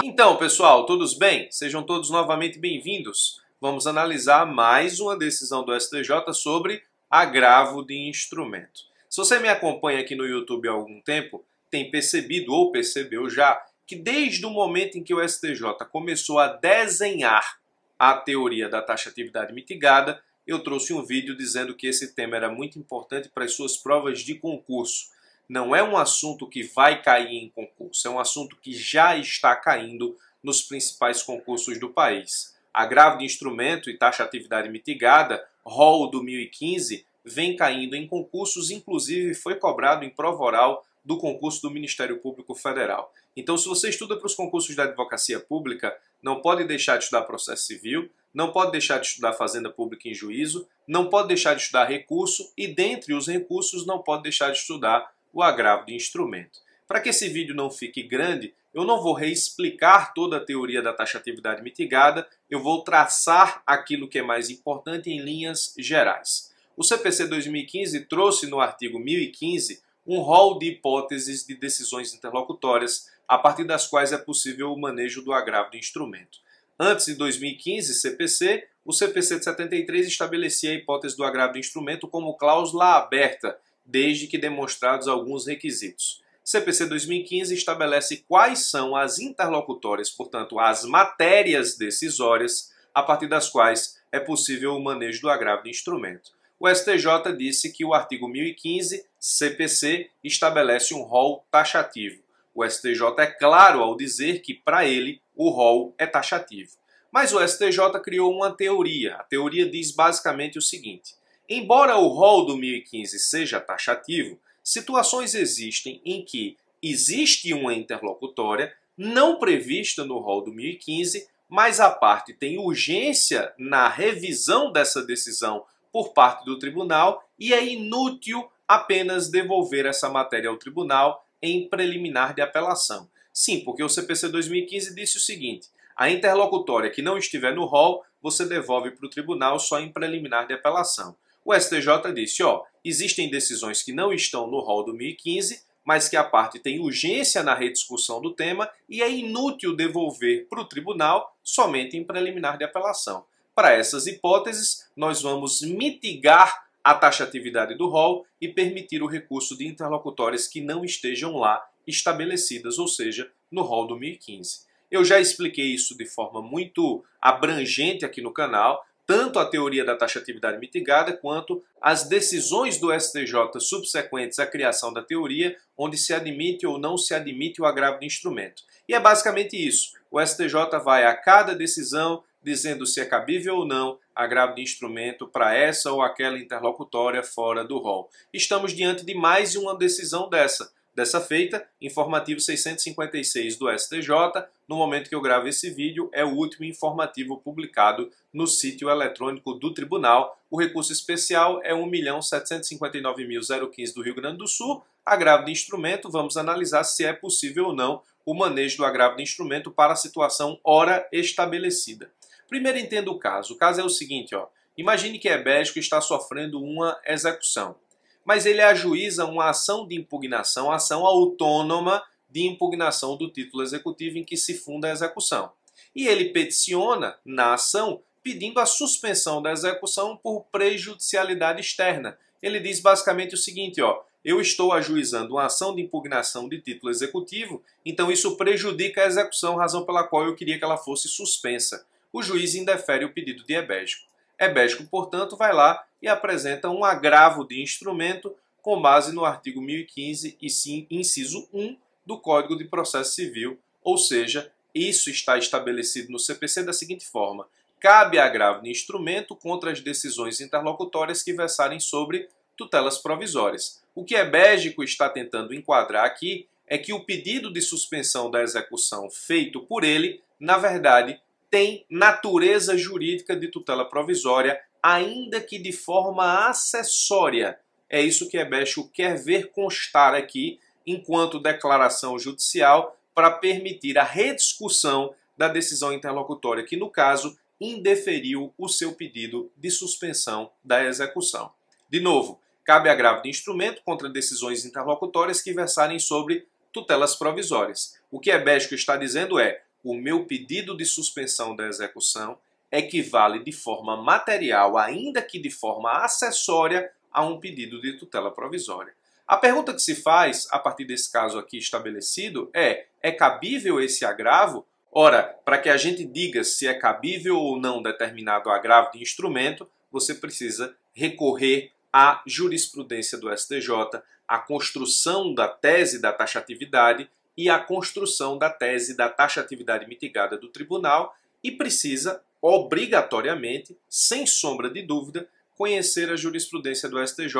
Então, pessoal, todos bem? Sejam todos novamente bem-vindos. Vamos analisar mais uma decisão do STJ sobre agravo de instrumento. Se você me acompanha aqui no YouTube há algum tempo, tem percebido ou percebeu já que desde o momento em que o STJ começou a desenhar a teoria da taxatividade mitigada, eu trouxe um vídeo dizendo que esse tema era muito importante para as suas provas de concurso. Não é um assunto que vai cair em concurso, é um assunto que já está caindo nos principais concursos do país. Agravo de instrumento e taxatividade mitigada, rol do 2015, vem caindo em concursos, inclusive foi cobrado em prova oral do concurso do Ministério Público Federal. Então, se você estuda para os concursos da advocacia pública, não pode deixar de estudar processo civil, não pode deixar de estudar fazenda pública em juízo, não pode deixar de estudar recurso e, dentre os recursos, não pode deixar de estudar o agravo de instrumento. Para que esse vídeo não fique grande, eu não vou reexplicar toda a teoria da taxatividade mitigada, eu vou traçar aquilo que é mais importante em linhas gerais. O CPC 2015 trouxe no artigo 1015 um rol de hipóteses de decisões interlocutórias, a partir das quais é possível o manejo do agravo de instrumento. Antes de 2015, CPC, o CPC de 73 estabelecia a hipótese do agravo de instrumento como cláusula aberta, desde que demonstrados alguns requisitos. CPC 2015 estabelece quais são as interlocutórias, portanto, as matérias decisórias, a partir das quais é possível o manejo do agravo de instrumento. O STJ disse que o artigo 1015, CPC, estabelece um rol taxativo. O STJ é claro ao dizer que, para ele, o rol é taxativo. Mas o STJ criou uma teoria. A teoria diz basicamente o seguinte: embora o rol do 1015 seja taxativo, situações existem em que existe uma interlocutória não prevista no rol do 1015, mas a parte tem urgência na revisão dessa decisão por parte do tribunal e é inútil apenas devolver essa matéria ao tribunal em preliminar de apelação. Sim, porque o CPC 2015 disse o seguinte: a interlocutória que não estiver no rol, você devolve para o tribunal só em preliminar de apelação. O STJ disse, existem decisões que não estão no rol do 1015, mas que a parte tem urgência na rediscussão do tema e é inútil devolver para o tribunal somente em preliminar de apelação. Para essas hipóteses, nós vamos mitigar a taxatividade do rol e permitir o recurso de interlocutórias que não estejam lá estabelecidas, ou seja, no rol do 1015. Eu já expliquei isso de forma muito abrangente aqui no canal, tanto a teoria da taxatividade mitigada quanto as decisões do STJ subsequentes à criação da teoria, onde se admite ou não se admite o agravo de instrumento. E é basicamente isso. O STJ vai a cada decisão dizendo se é cabível ou não agravo de instrumento para essa ou aquela interlocutória fora do rol. Estamos diante de mais uma decisão dessa feita, informativo 656 do STJ. No momento que eu gravo esse vídeo, é o último informativo publicado no sítio eletrônico do tribunal. O recurso especial é 1.759.015 do Rio Grande do Sul. Agravo de instrumento, vamos analisar se é possível ou não o manejo do agravo de instrumento para a situação ora estabelecida. Primeiro entenda o caso. O caso é o seguinte, imagine que Ebédico está sofrendo uma execução, mas ele ajuiza uma ação de impugnação, ação autônoma de impugnação do título executivo em que se funda a execução. E ele peticiona na ação pedindo a suspensão da execução por prejudicialidade externa. Ele diz basicamente o seguinte, eu estou ajuizando uma ação de impugnação de título executivo, então isso prejudica a execução, razão pela qual eu queria que ela fosse suspensa. O juiz indefere o pedido de Ebédico. Ebédico, portanto, vai lá e apresenta um agravo de instrumento com base no artigo 1015 e sim, inciso 1 do Código de Processo Civil, ou seja, isso está estabelecido no CPC da seguinte forma: cabe agravo de instrumento contra as decisões interlocutórias que versarem sobre tutelas provisórias. O que Ebédico está tentando enquadrar aqui é que o pedido de suspensão da execução feito por ele, na verdade, tem natureza jurídica de tutela provisória, ainda que de forma acessória. É isso que Ebédico quer ver constar aqui, enquanto declaração judicial, para permitir a rediscussão da decisão interlocutória, que no caso indeferiu o seu pedido de suspensão da execução. De novo, cabe agravo de instrumento contra decisões interlocutórias que versarem sobre tutelas provisórias. O que Ebédico está dizendo é: o meu pedido de suspensão da execução equivale de forma material, ainda que de forma acessória, a um pedido de tutela provisória. A pergunta que se faz, a partir desse caso aqui estabelecido, é cabível esse agravo? Ora, para que a gente diga se é cabível ou não determinado agravo de instrumento, você precisa recorrer à jurisprudência do STJ, à construção da tese da taxatividade e à construção da tese da taxatividade mitigada do tribunal e precisa, obrigatoriamente, sem sombra de dúvida, conhecer a jurisprudência do STJ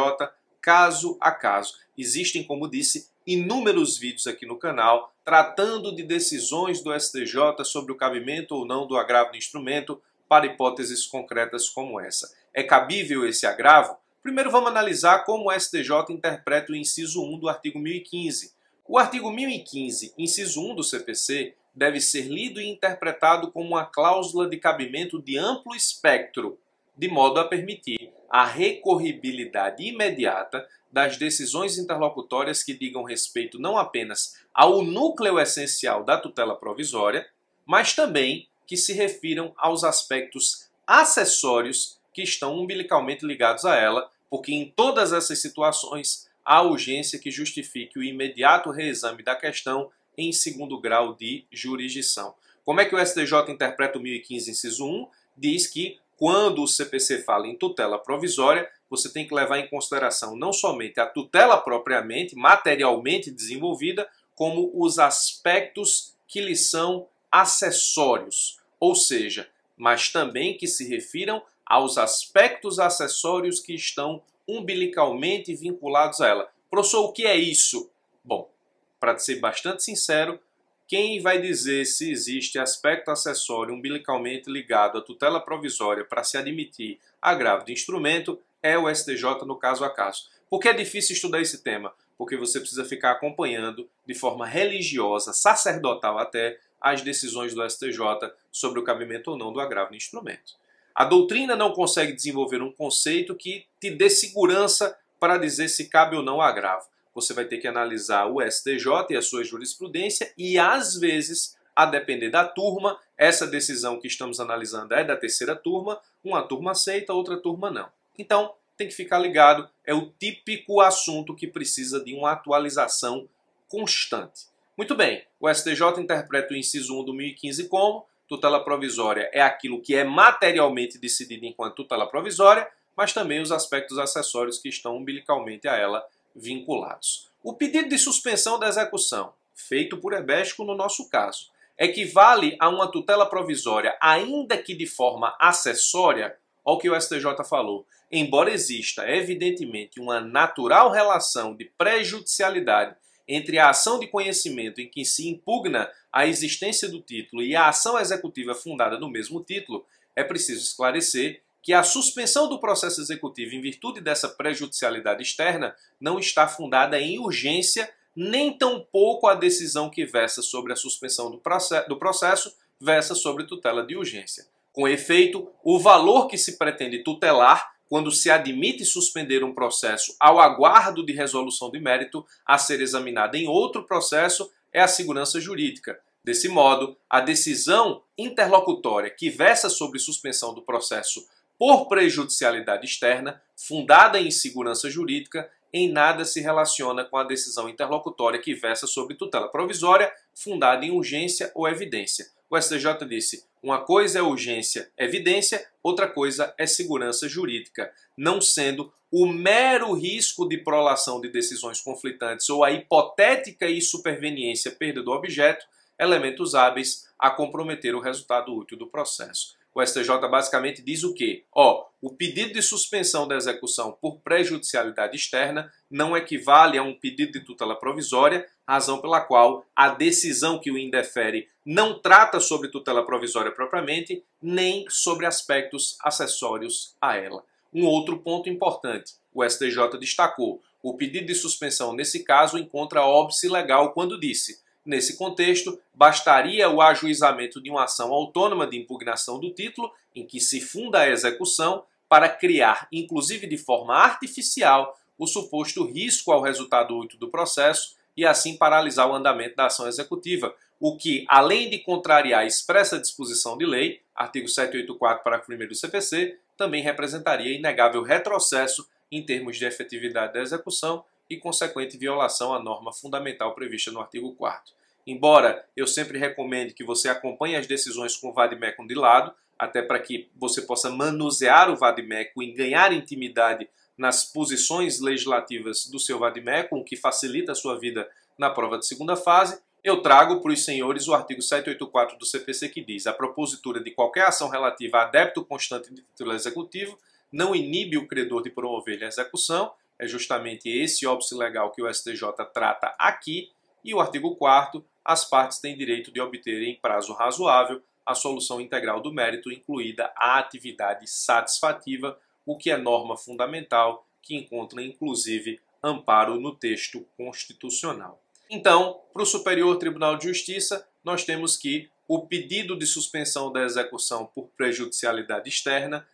caso a caso. Existem, como disse, inúmeros vídeos aqui no canal tratando de decisões do STJ sobre o cabimento ou não do agravo de instrumento para hipóteses concretas como essa. É cabível esse agravo? Primeiro vamos analisar como o STJ interpreta o inciso 1 do artigo 1015. O artigo 1015, inciso 1 do CPC, deve ser lido e interpretado como uma cláusula de cabimento de amplo espectro, de modo a permitir a recorribilidade imediata das decisões interlocutórias que digam respeito não apenas ao núcleo essencial da tutela provisória, mas também que se refiram aos aspectos acessórios que estão umbilicalmente ligados a ela, porque em todas essas situações há urgência que justifique o imediato reexame da questão em segundo grau de jurisdição. Como é que o STJ interpreta o 1015, inciso 1? Diz que quando o CPC fala em tutela provisória, você tem que levar em consideração não somente a tutela propriamente, materialmente desenvolvida, como os aspectos que lhe são acessórios, ou seja, mas também que se refiram aos aspectos acessórios que estão umbilicalmente vinculados a ela. Professor, o que é isso? Bom, para ser bastante sincero, quem vai dizer se existe aspecto acessório umbilicalmente ligado à tutela provisória para se admitir agravo de instrumento é o STJ no caso a caso. Por que é difícil estudar esse tema? Porque você precisa ficar acompanhando de forma religiosa, sacerdotal até, as decisões do STJ sobre o cabimento ou não do agravo de instrumento. A doutrina não consegue desenvolver um conceito que te dê segurança para dizer se cabe ou não agravo. Você vai ter que analisar o STJ e a sua jurisprudência e, às vezes, a depender da turma, essa decisão que estamos analisando é da terceira turma, uma turma aceita, outra turma não. Então, tem que ficar ligado, é o típico assunto que precisa de uma atualização constante. Muito bem, o STJ interpreta o inciso 1 do 1015 como tutela provisória é aquilo que é materialmente decidido enquanto tutela provisória, mas também os aspectos acessórios que estão umbilicalmente a ela vinculados. O pedido de suspensão da execução, feito por Ebesco no nosso caso, equivale a uma tutela provisória, ainda que de forma acessória, ao que o STJ falou. Embora exista, evidentemente, uma natural relação de prejudicialidade entre a ação de conhecimento em que se impugna a existência do título e a ação executiva fundada no mesmo título, é preciso esclarecer que a suspensão do processo executivo em virtude dessa prejudicialidade externa não está fundada em urgência, nem tampouco a decisão que versa sobre a suspensão do processo versa sobre tutela de urgência. Com efeito, o valor que se pretende tutelar quando se admite suspender um processo ao aguardo de resolução de mérito a ser examinada em outro processo é a segurança jurídica. Desse modo, a decisão interlocutória que versa sobre suspensão do processo por prejudicialidade externa, fundada em segurança jurídica, em nada se relaciona com a decisão interlocutória que versa sobre tutela provisória, fundada em urgência ou evidência. O STJ disse, uma coisa é urgência, evidência, outra coisa é segurança jurídica, não sendo o mero risco de prolação de decisões conflitantes ou a hipotética e superveniência perda do objeto, elementos hábeis a comprometer o resultado útil do processo. O STJ basicamente diz o quê? O pedido de suspensão da execução por prejudicialidade externa não equivale a um pedido de tutela provisória, razão pela qual a decisão que o indefere não trata sobre tutela provisória propriamente, nem sobre aspectos acessórios a ela. Um outro ponto importante, o STJ destacou, o pedido de suspensão nesse caso encontra óbice legal quando disse: nesse contexto, bastaria o ajuizamento de uma ação autônoma de impugnação do título, em que se funda a execução, para criar, inclusive de forma artificial, o suposto risco ao resultado útil do processo, e assim paralisar o andamento da ação executiva, o que, além de contrariar a expressa disposição de lei, artigo 784, parágrafo 1º do CPC, também representaria inegável retrocesso em termos de efetividade da execução e consequente violação à norma fundamental prevista no artigo 4º. Embora eu sempre recomende que você acompanhe as decisões com o vade-mecum de lado, até para que você possa manusear o vade-mecum e ganhar intimidade nas posições legislativas do seu vade-mecum, o que facilita a sua vida na prova de segunda fase, eu trago para os senhores o artigo 784 do CPC que diz: a propositura de qualquer ação relativa a débito constante de título executivo não inibe o credor de promover-lhe a execução. É justamente esse óbice legal que o STJ trata aqui. E o artigo 4º, as partes têm direito de obter em prazo razoável a solução integral do mérito, incluída a atividade satisfativa, o que é norma fundamental que encontra inclusive amparo no texto constitucional. Então, para o Superior Tribunal de Justiça, nós temos que o pedido de suspensão da execução por prejudicialidade externa,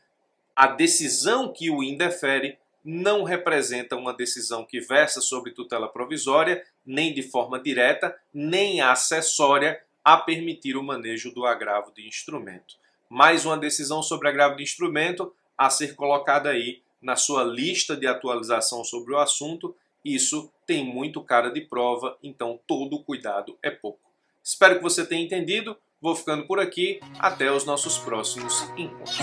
a decisão que o indefere, não representa uma decisão que versa sobre tutela provisória, nem de forma direta, nem acessória a permitir o manejo do agravo de instrumento. Mais uma decisão sobre agravo de instrumento a ser colocada aí na sua lista de atualização sobre o assunto. Isso tem muito cara de prova, então todo cuidado é pouco. Espero que você tenha entendido. Vou ficando por aqui. Até os nossos próximos encontros.